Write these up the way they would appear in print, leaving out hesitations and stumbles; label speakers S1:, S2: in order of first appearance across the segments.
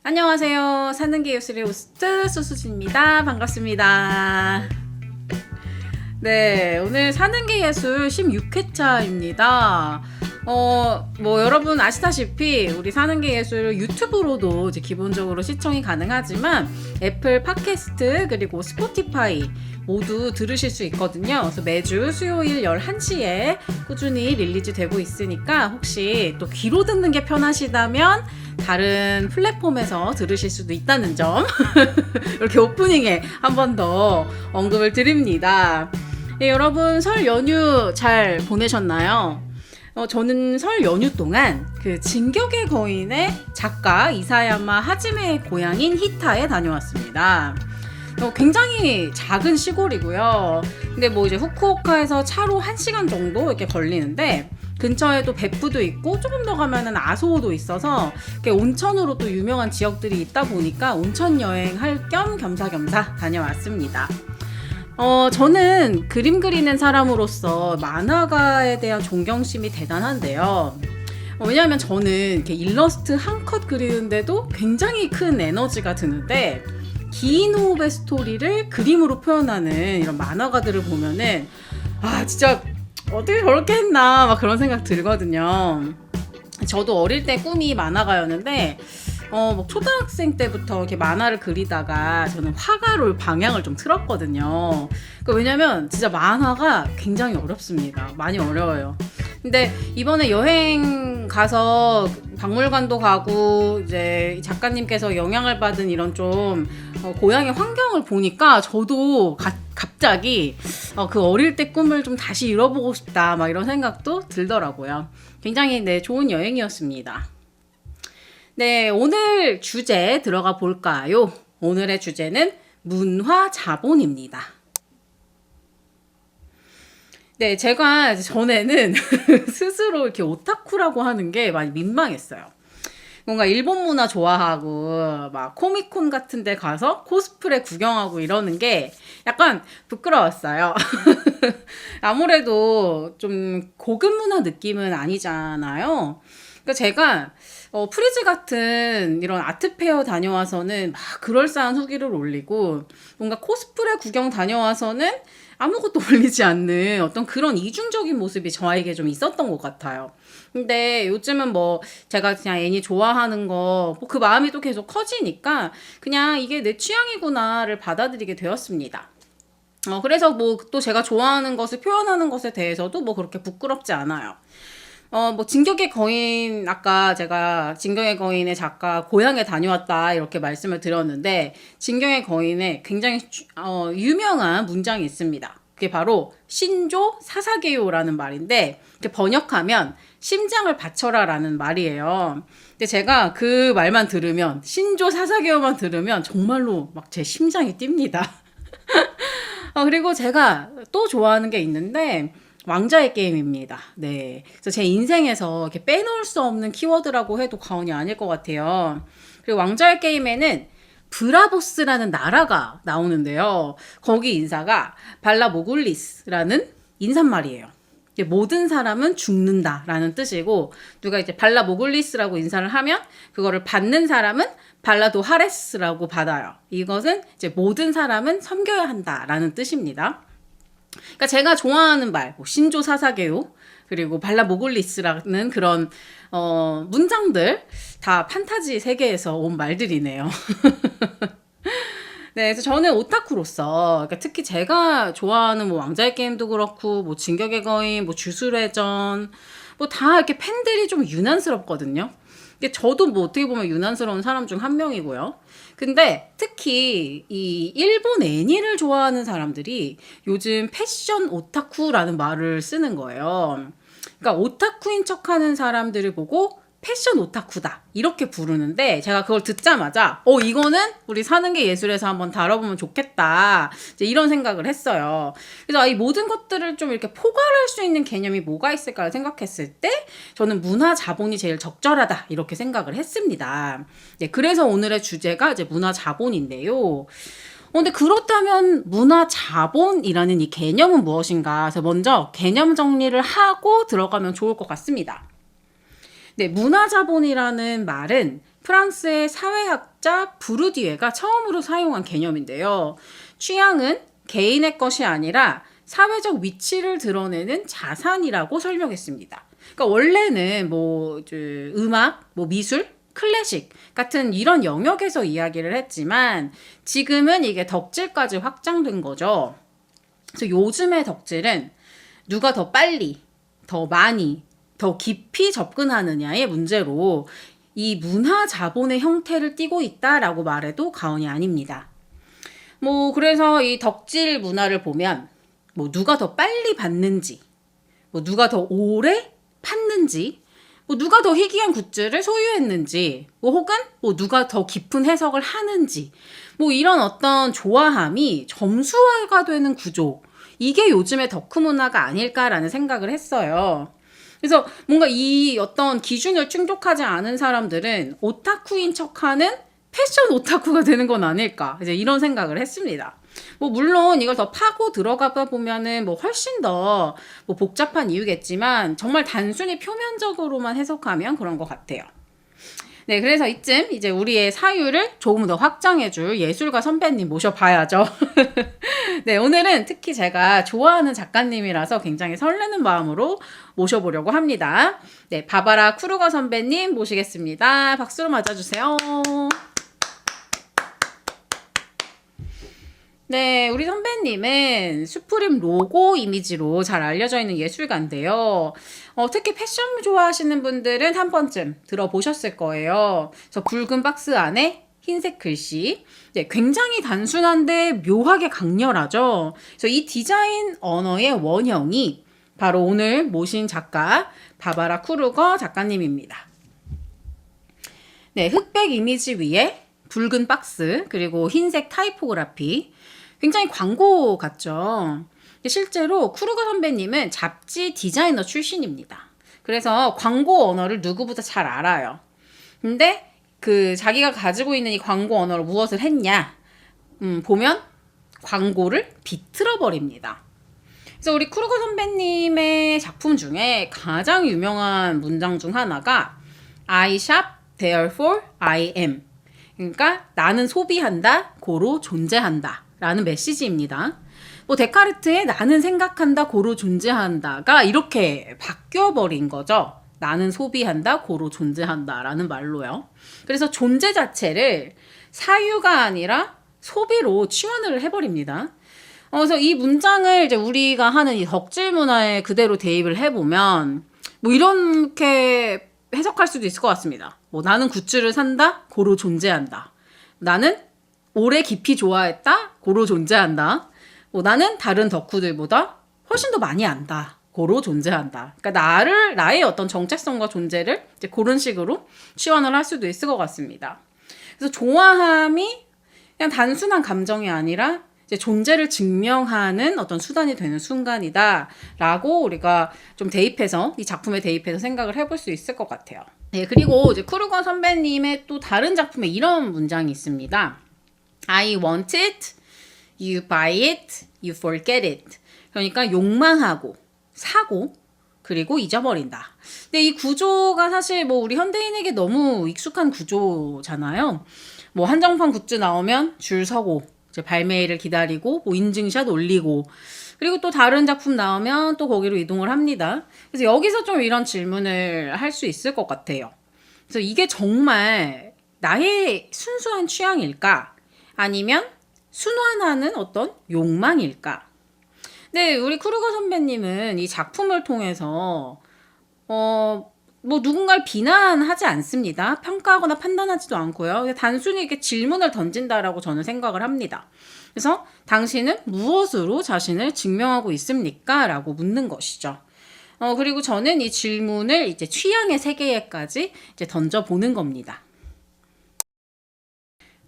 S1: 안녕하세요. 사는 게 예술의 호스트 수수진입니다. 반갑습니다. 네, 오늘 사는 게 예술 16회차입니다. 여러분 아시다시피 우리 사는 게 예술 유튜브로도 이제 기본적으로 시청이 가능하지만 애플 팟캐스트 그리고 스포티파이 모두 들으실 수 있거든요. 그래서 매주 수요일 11시에 꾸준히 릴리즈 되고 있으니까 혹시 또 귀로 듣는 게 편하시다면 다른 플랫폼에서 들으실 수도 있다는 점 이렇게 오프닝에 한 번 더 언급을 드립니다. 네, 여러분 설 연휴 잘 보내셨나요? 저는 설 연휴 동안 그 진격의 거인의 작가 이사야마 하지메의 고향인 히타에 다녀왔습니다. 굉장히 작은 시골이고요. 근데 뭐 이제 후쿠오카에서 차로 1시간 정도 이렇게 걸리는데 근처에도 베푸도 있고 조금 더 가면은 아소도 있어서 온천으로 또 유명한 지역들이 있다 보니까 온천 여행할 겸 겸사겸사 다녀왔습니다. 저는 그림 그리는 사람으로서 만화가에 대한 존경심이 대단한데요. 왜냐하면 저는 이렇게 일러스트 한 컷 그리는데도 굉장히 큰 에너지가 드는데 긴 호흡의 스토리를 그림으로 표현하는 이런 만화가들을 보면은 진짜 어떻게 저렇게 했나 막 그런 생각 들거든요. 저도 어릴 때 꿈이 만화가였는데 초등학생 때부터 이렇게 만화를 그리다가 저는 화가로 방향을 좀 틀었거든요. 왜냐면 진짜 만화가 굉장히 어렵습니다. 많이 어려워요. 근데 이번에 여행 가서 박물관도 가고 이제 작가님께서 영향을 받은 이런 좀 고향의 환경을 보니까 저도 갑자기 그 어릴 때 꿈을 좀 다시 이뤄보고 싶다 막 이런 생각도 들더라고요. 굉장히 좋은 여행이었습니다. 네, 오늘 주제 들어가 볼까요? 오늘의 주제는 문화자본입니다. 네, 제가 전에는 스스로 이렇게 오타쿠라고 하는 게 많이 민망했어요. 뭔가 일본 문화 좋아하고 막 코미콘 같은 데 가서 코스프레 구경하고 이러는 게 약간 부끄러웠어요. 아무래도 좀 고급 문화 느낌은 아니잖아요. 그러니까 제가 프리즈 같은 이런 아트페어 다녀와서는 막 그럴싸한 후기를 올리고 뭔가 코스프레 구경 다녀와서는 아무것도 올리지 않는 어떤 그런 이중적인 모습이 저에게 좀 있었던 것 같아요. 근데 요즘은 제가 그냥 애니 좋아하는 거 그 마음이 또 계속 커지니까 그냥 이게 내 취향이구나를 받아들이게 되었습니다. 그래서 또 제가 좋아하는 것을 표현하는 것에 대해서도 그렇게 부끄럽지 않아요. 진격의 거인, 아까 제가 진격의 거인의 작가 고향에 다녀왔다 이렇게 말씀을 드렸는데 진격의 거인에 굉장히 유명한 문장이 있습니다. 그게 바로 신조 사사게요라는 말인데 번역하면 심장을 바쳐라 라는 말이에요. 근데 제가 그 말만 들으면 신조 사사게요만 들으면 정말로 막 제 심장이 뜁니다. 그리고 제가 또 좋아하는 게 있는데 왕좌의 게임입니다. 네. 그래서 제 인생에서 이렇게 빼놓을 수 없는 키워드라고 해도 과언이 아닐 것 같아요. 그리고 왕좌의 게임에는 브라보스라는 나라가 나오는데요. 거기 인사가 발라모글리스라는 인사말이에요. 모든 사람은 죽는다라는 뜻이고 누가 이제 발라모글리스라고 인사를 하면 그거를 받는 사람은 발라도 하레스라고 받아요. 이것은 이제 모든 사람은 섬겨야 한다라는 뜻입니다. 그러니까 제가 좋아하는 말, 신조 사사게요, 그리고 발라모글리스라는 그런 문장들 다 판타지 세계에서 온 말들이네요. 네, 그래서 저는 오타쿠로서, 그러니까 특히 제가 좋아하는 왕좌의 게임도 그렇고, 진격의 거인, 주술회전, 다 이렇게 팬들이 좀 유난스럽거든요. 저도 어떻게 보면 유난스러운 사람 중 한 명이고요. 근데 특히 이 일본 애니를 좋아하는 사람들이 요즘 패션 오타쿠라는 말을 쓰는 거예요. 그러니까 오타쿠인 척하는 사람들을 보고 패션 오타쿠다 이렇게 부르는데 제가 그걸 듣자마자 이거는 우리 사는 게 예술에서 한번 다뤄보면 좋겠다 이제 이런 생각을 했어요. 그래서 이 모든 것들을 좀 이렇게 포괄할 수 있는 개념이 뭐가 있을까 생각했을 때 저는 문화 자본이 제일 적절하다 이렇게 생각을 했습니다. 네, 그래서 오늘의 주제가 이제 문화 자본인데요. 근데 그렇다면 문화 자본이라는 이 개념은 무엇인가? 그래서 먼저 개념 정리를 하고 들어가면 좋을 것 같습니다. 네, 문화자본이라는 말은 프랑스의 사회학자 부르디에가 처음으로 사용한 개념인데요. 취향은 개인의 것이 아니라 사회적 위치를 드러내는 자산이라고 설명했습니다. 그러니까 원래는 음악, 미술, 클래식 같은 이런 영역에서 이야기를 했지만 지금은 이게 덕질까지 확장된 거죠. 그래서 요즘의 덕질은 누가 더 빨리, 더 많이, 더 깊이 접근하느냐의 문제로 이 문화 자본의 형태를 띠고 있다라고 말해도 과언이 아닙니다. 그래서 이 덕질 문화를 보면 누가 더 빨리 받는지, 누가 더 오래 팠는지, 누가 더 희귀한 굿즈를 소유했는지, 혹은 누가 더 깊은 해석을 하는지, 이런 어떤 좋아함이 점수화가 되는 구조, 이게 요즘의 덕후 문화가 아닐까라는 생각을 했어요. 그래서 뭔가 이 어떤 기준을 충족하지 않은 사람들은 오타쿠인 척하는 패션 오타쿠가 되는 건 아닐까, 이제 이런 생각을 했습니다. 물론 이걸 더 파고 들어가다 보면은 훨씬 더 복잡한 이유겠지만 정말 단순히 표면적으로만 해석하면 그런 것 같아요. 네, 그래서 이쯤 이제 우리의 사유를 조금 더 확장해줄 예술가 선배님 모셔봐야죠. 네, 오늘은 특히 제가 좋아하는 작가님이라서 굉장히 설레는 마음으로 모셔보려고 합니다. 네, 바바라 쿠르거 선배님 모시겠습니다. 박수로 맞아주세요. 네, 우리 선배님은 수프림 로고 이미지로 잘 알려져 있는 예술가인데요. 특히 패션 좋아하시는 분들은 한 번쯤 들어보셨을 거예요. 그래서 붉은 박스 안에 흰색 글씨. 네, 굉장히 단순한데 묘하게 강렬하죠. 그래서 이 디자인 언어의 원형이 바로 오늘 모신 작가 바바라 쿠르거 작가님입니다. 네, 흑백 이미지 위에 붉은 박스 그리고 흰색 타이포그라피. 굉장히 광고 같죠. 실제로 쿠르거 선배님은 잡지 디자이너 출신입니다. 그래서 광고 언어를 누구보다 잘 알아요. 근데 자기가 가지고 있는 이 광고 언어로 무엇을 했냐? 보면 광고를 비틀어 버립니다. 그래서 우리 쿠르거 선배님의 작품 중에 가장 유명한 문장 중 하나가 I shop, therefore I am. 그러니까 나는 소비한다, 고로 존재한다 라는 메시지입니다. 데카르트의 나는 생각한다, 고로 존재한다가 이렇게 바뀌어버린 거죠. 나는 소비한다, 고로 존재한다 라는 말로요. 그래서 존재 자체를 사유가 아니라 소비로 치환을 해버립니다. 그래서 이 문장을 이제 우리가 하는 이 덕질 문화에 그대로 대입을 해보면 이렇게 해석할 수도 있을 것 같습니다. 나는 굿즈를 산다, 고로 존재한다. 나는 오래 깊이 좋아했다, 고로 존재한다. 나는 다른 덕후들보다 훨씬 더 많이 안다, 고로 존재한다. 그러니까 나의 어떤 정체성과 존재를 이제 그런 식으로 치환을 할 수도 있을 것 같습니다. 그래서 좋아함이 그냥 단순한 감정이 아니라 이제 존재를 증명하는 어떤 수단이 되는 순간이다라고 우리가 좀 대입해서 이 작품에 대입해서 생각을 해볼 수 있을 것 같아요. 네, 그리고 이제 쿠르거 선배님의 또 다른 작품에 이런 문장이 있습니다. I want it, you buy it, you forget it. 그러니까 욕망하고 사고 그리고 잊어버린다. 근데 이 구조가 사실 우리 현대인에게 너무 익숙한 구조잖아요. 한정판 굿즈 나오면 줄 서고 이제 발매일을 기다리고 인증샷 올리고 그리고 또 다른 작품 나오면 또 거기로 이동을 합니다. 그래서 여기서 좀 이런 질문을 할 수 있을 것 같아요. 그래서 이게 정말 나의 순수한 취향일까? 아니면 순환하는 어떤 욕망일까? 근데 우리 쿠르거 선배님은 이 작품을 통해서 누군가를 비난하지 않습니다. 평가하거나 판단하지도 않고요. 단순히 이렇게 질문을 던진다라고 저는 생각을 합니다. 그래서 당신은 무엇으로 자신을 증명하고 있습니까? 라고 묻는 것이죠. 그리고 저는 이 질문을 이제 취향의 세계에까지 이제 던져보는 겁니다.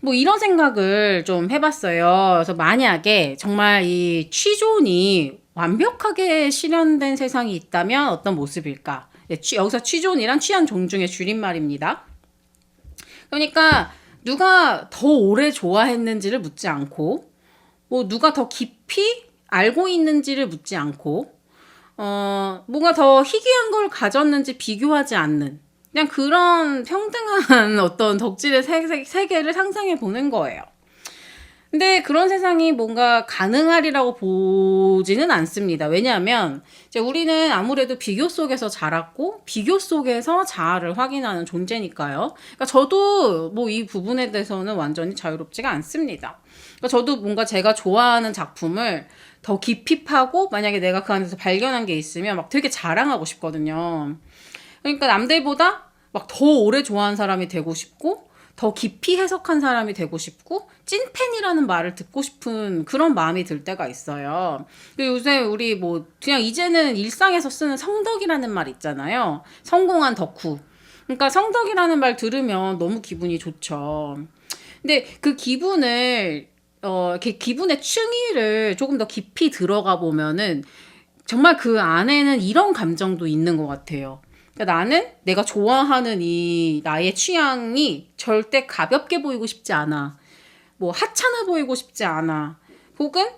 S1: 이런 생각을 좀 해봤어요. 그래서 만약에 정말 이 취존이 완벽하게 실현된 세상이 있다면 어떤 모습일까? 여기서 취존이란 취한 존중의 줄임말입니다. 그러니까 누가 더 오래 좋아했는지를 묻지 않고 누가 더 깊이 알고 있는지를 묻지 않고 뭔가 더 희귀한 걸 가졌는지 비교하지 않는 그냥 그런 평등한 어떤 덕질의 세계를 상상해 보는 거예요. 근데 그런 세상이 뭔가 가능하리라고 보지는 않습니다. 왜냐하면 이제 우리는 아무래도 비교 속에서 자랐고 비교 속에서 자아를 확인하는 존재니까요. 그러니까 저도 뭐 이 부분에 대해서는 완전히 자유롭지가 않습니다. 그러니까 저도 뭔가 제가 좋아하는 작품을 더 깊이 파고 만약에 내가 그 안에서 발견한 게 있으면 막 되게 자랑하고 싶거든요. 그러니까 남들보다 막 더 오래 좋아하는 사람이 되고 싶고 더 깊이 해석한 사람이 되고 싶고 찐팬이라는 말을 듣고 싶은 그런 마음이 들 때가 있어요. 요새 우리 뭐 그냥 이제는 일상에서 쓰는 성덕이라는 말 있잖아요. 성공한 덕후. 그러니까 성덕이라는 말 들으면 너무 기분이 좋죠. 근데 그 기분을 이렇게 기분의 층위를 조금 더 깊이 들어가 보면은 정말 그 안에는 이런 감정도 있는 것 같아요. 그러니까 나는 내가 좋아하는 이 나의 취향이 절대 가볍게 보이고 싶지 않아. 뭐 하찮아 보이고 싶지 않아. 혹은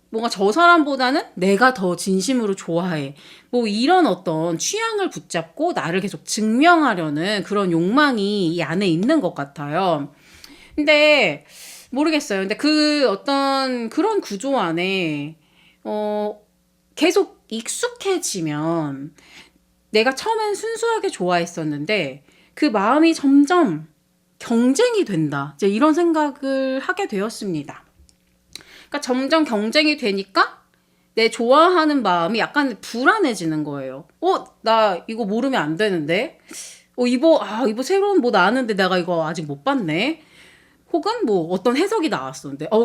S1: 뭔가 저 사람보다는 내가 더 진심으로 좋아해. 뭐 이런 어떤 취향을 붙잡고 나를 계속 증명하려는 그런 욕망이 이 안에 있는 것 같아요. 근데 모르겠어요. 근데 그 어떤 그런 구조 안에 계속 익숙해지면 내가 처음엔 순수하게 좋아했었는데 그 마음이 점점 경쟁이 된다. 이제 이런 생각을 하게 되었습니다. 그러니까 점점 경쟁이 되니까 내 좋아하는 마음이 약간 불안해지는 거예요. 나 이거 모르면 안 되는데. 이거 새로운 뭐 나왔는데 내가 이거 아직 못 봤네. 혹은 뭐 어떤 해석이 나왔었는데, 나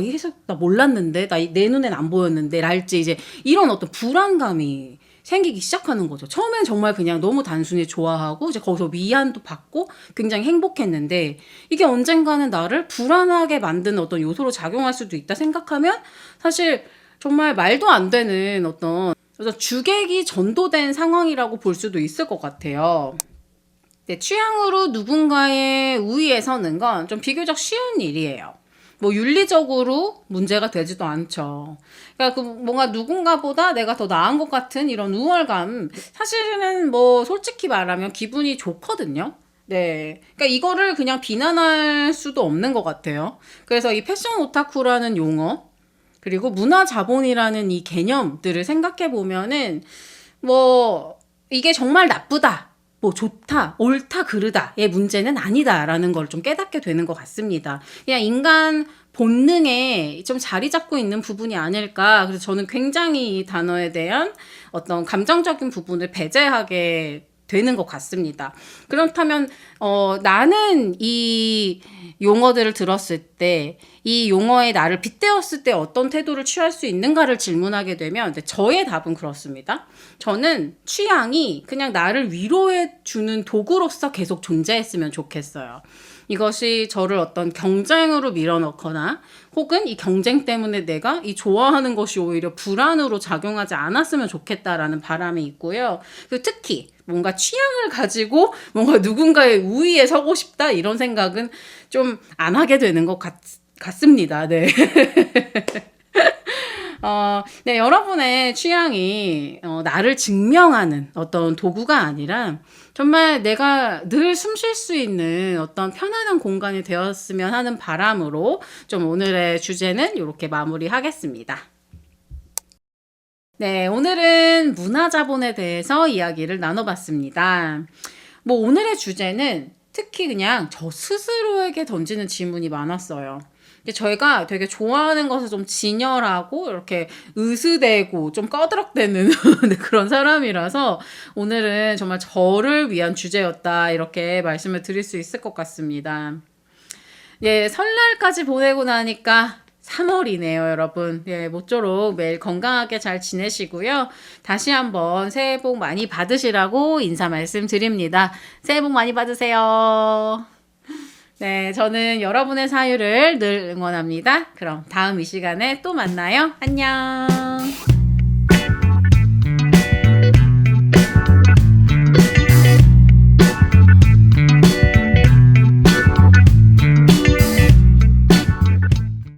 S1: 이 해석 나 몰랐는데, 내 눈엔 안 보였는데, 랄지 이제 이런 어떤 불안감이 생기기 시작하는 거죠. 처음엔 정말 그냥 너무 단순히 좋아하고 이제 거기서 위안도 받고 굉장히 행복했는데 이게 언젠가는 나를 불안하게 만드는 어떤 요소로 작용할 수도 있다 생각하면 사실 정말 말도 안 되는 어떤 주객이 전도된 상황이라고 볼 수도 있을 것 같아요. 네, 취향으로 누군가의 우위에 서는 건 좀 비교적 쉬운 일이에요. 뭐 윤리적으로 문제가 되지도 않죠. 그러니까 뭔가 누군가보다 내가 더 나은 것 같은 이런 우월감 사실은 뭐 솔직히 말하면 기분이 좋거든요. 네. 그러니까 이거를 그냥 비난할 수도 없는 것 같아요. 그래서 이 패션 오타쿠라는 용어 그리고 문화 자본이라는 이 개념들을 생각해 보면은 뭐 이게 정말 나쁘다. 뭐 좋다, 옳다, 그르다의 문제는 아니다라는 걸 좀 깨닫게 되는 것 같습니다. 그냥 인간 본능에 좀 자리 잡고 있는 부분이 아닐까. 그래서 저는 굉장히 이 단어에 대한 어떤 감정적인 부분을 배제하게 되는 것 같습니다. 그렇다면 나는 이 용어들을 들었을 때 이 용어에 나를 빗대었을 때 어떤 태도를 취할 수 있는가를 질문하게 되면 저의 답은 그렇습니다. 저는 취향이 그냥 나를 위로해 주는 도구로서 계속 존재했으면 좋겠어요. 이것이 저를 어떤 경쟁으로 밀어넣거나 혹은 이 경쟁 때문에 내가 이 좋아하는 것이 오히려 불안으로 작용하지 않았으면 좋겠다라는 바람이 있고요. 그리고 특히 뭔가 취향을 가지고 뭔가 누군가의 우위에 서고 싶다 이런 생각은 좀 안 하게 되는 것 같습니다. 네. 네, 여러분의 취향이 나를 증명하는 어떤 도구가 아니라 정말 내가 늘 숨 쉴 수 있는 어떤 편안한 공간이 되었으면 하는 바람으로 좀 오늘의 주제는 이렇게 마무리하겠습니다. 네, 오늘은 문화자본에 대해서 이야기를 나눠봤습니다. 뭐 오늘의 주제는 특히 그냥 저 스스로에게 던지는 질문이 많았어요. 저희가 되게 좋아하는 것을 좀 진열하고 이렇게 으스대고 좀 꺼드럭대는 그런 사람이라서 오늘은 정말 저를 위한 주제였다 이렇게 말씀을 드릴 수 있을 것 같습니다. 예, 설날까지 보내고 나니까 3월이네요, 여러분. 예, 모쪼록 매일 건강하게 잘 지내시고요. 다시 한번 새해 복 많이 받으시라고 인사 말씀드립니다. 새해 복 많이 받으세요. 네, 저는 여러분의 사유를 늘 응원합니다. 그럼 다음 이 시간에 또 만나요. 안녕.